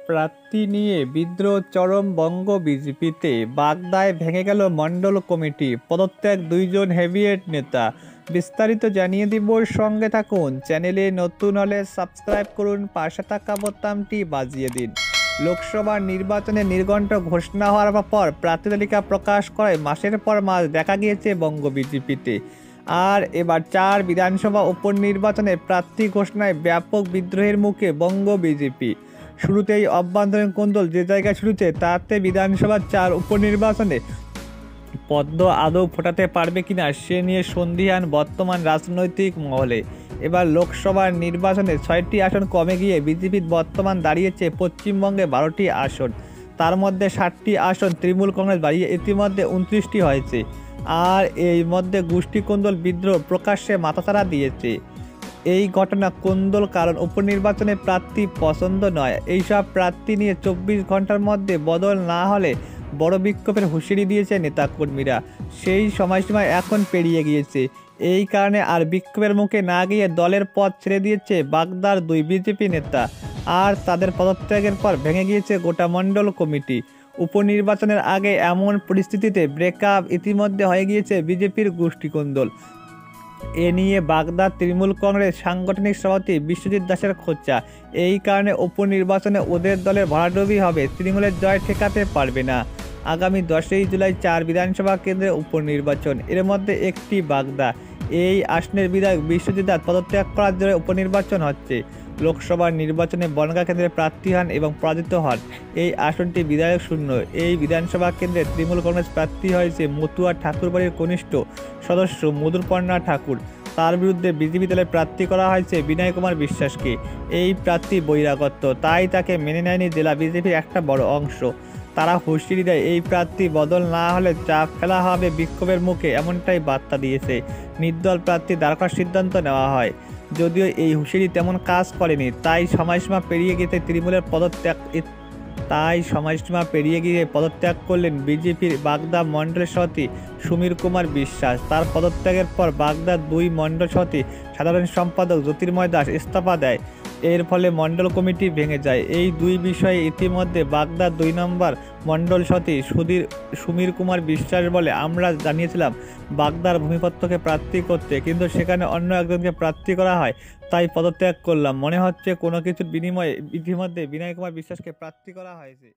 প্রার্থী নিয়ে বিদ্রোহ চরম বঙ্গ বিজেপিতে। বাগদায় ভেঙে গেল মণ্ডল কমিটি, পদত্যাগ দুইজন হেভিওয়েট নেতা। বিস্তারিত জানিয়ে দিব, সঙ্গে থাকুন। চ্যানেলে নতুন হলে সাবস্ক্রাইব করুন, পাশে থাকা বোতামটি বাজিয়ে দিন। লোকসভা নির্বাচনে নির্ঘণ্ট ঘোষণা হওয়ার পর প্রার্থী তালিকা প্রকাশ করে মাসের পর মাস দেখা গিয়েছে বঙ্গ বিজেপিতে। আর এবার 4 বিধানসভা উপনির্বাচনে প্রার্থী ঘোষণায় ব্যাপক বিদ্রোহের মুখে বঙ্গ বিজেপি। শুরুতেই অভ্যন্তরীণ কোন্দল যে জায়গায় শুরুছে, তাতে বিধানসভা 4 উপনির্বাচনে পদ্ম আদৌ ফোটাতে পারবে কিনা সে নিয়ে সন্দিহান বর্তমান রাজনৈতিক মহলে। এবার লোকসভা নির্বাচনে 6টি আসন কমে গিয়ে বিজেপির বর্তমান দাঁড়িয়েছে পশ্চিমবঙ্গে 12টি আসন। তার মধ্যে 7টি আসন তৃণমূল কংগ্রেস বাড়িয়ে ইতিমধ্যে 29টি হয়েছে। আর এই মধ্যে গোষ্ঠী কোন্দল বিদ্রোহ প্রকাশ্যে মাথাচাড়া দিয়েছে। এই ঘটনা কোন্দল কারণ উপনির্বাচনে প্রার্থী পছন্দ নয়। এইসব প্রার্থী নিয়ে 24 ঘন্টার মধ্যে বদল না হলে বড় বিক্ষোভের হুঁশিয়ারি দিয়েছে নেতাকর্মীরা। সেই সময়সীমা এখন পেরিয়ে গিয়েছে। এই কারণে আর বিক্ষোভের মুখে না গিয়ে দলের পদ ছেড়ে দিয়েছে বাগদার 2 বিজেপি নেতা। আর তাদের পদত্যাগের পর ভেঙে গিয়েছে গোটা মণ্ডল কমিটি। উপনির্বাচনের আগে এমন পরিস্থিতিতে ব্রেকআপ ইতিমধ্যে হয়ে গিয়েছে বিজেপির গোষ্ঠী কোন্দল। এ নিয়ে বাগদার তৃণমূল কংগ্রেস সাংগঠনিক সভাপতি বিশ্বজিৎ দাসের খোঁচা। এই কারণে উপনির্বাচনে ওদের দলের ভরাডুবি হবে, তৃণমূলের জয় ঠেকাতে পারবে না। আগামী 10ই জুলাই 4 বিধানসভা কেন্দ্রে উপনির্বাচন, এর মধ্যে একটি বাগদা। এই আসনের বিধায়ক বিশ্বজিৎ দাস পদত্যাগ করার জন্য উপনির্বাচন হচ্ছে। লোকসভা নির্বাচনে বনগাঁ কেন্দ্রে প্রার্থী হন এবং পরাজিত হন। এই আসনটি বিধায়ক শূন্য। এই বিধানসভা কেন্দ্রে তৃণমূল কংগ্রেস প্রার্থী হয়েছে মতুয়া ঠাকুরবাড়ির কনিষ্ঠ সদস্য মধুপর্ণা ঠাকুর। তার বিরুদ্ধে বিজেপি দলের প্রার্থী করা হয়েছে বিনয় কুমার বিশ্বাসকে। এই প্রার্থী বহিরাগত, তাই তাকে মেনে নেয়নি জেলা বিজেপির একটা বড় অংশ। তারা হুঁশিয়ারি দেয়, এই প্রার্থী বদল না হলে চাপ ফেলা হবে বিক্ষোভের মুখে, এমনটাই বার্তা দিয়েছে। নির্দল প্রার্থী দাঁড় করার সিদ্ধান্ত নেওয়া হয়। যদিও এই হুঁশিয়ারি তেমন কাজ করেনি, তাই সময়সীমা পেরিয়ে গিয়ে পদত্যাগ করলেন বিজেপির বাগদা মণ্ডল সভাপতি সমীর কুমার বিশ্বাস। তার পদত্যাগের পর বাগদার 2 মণ্ডল সভাপতি সাধারণ সম্পাদক জ্যোতির্ময় দাস ইস্তফা দেয়। এর ফলে মণ্ডল কমিটি ভেঙে যায়। এই 2 বিষয়ে ইতিমধ্যে বাগদার 2 নম্বর মণ্ডল সভাপতি সমীর কুমার বিশ্বাস বলে, আমরা জানিয়েছিলাম বাগদার ভূমিপত্রকে প্রার্থী করতে, কিন্তু সেখানে অন্য একজনকে প্রার্থী করা হয়, তাই পদত্যাগ করলাম। মনে হচ্ছে কোনো কিছুর বিনিময়ে ইতিমধ্যে বিনয় কুমার বিশ্বাসকে প্রার্থী করা হয়েছে।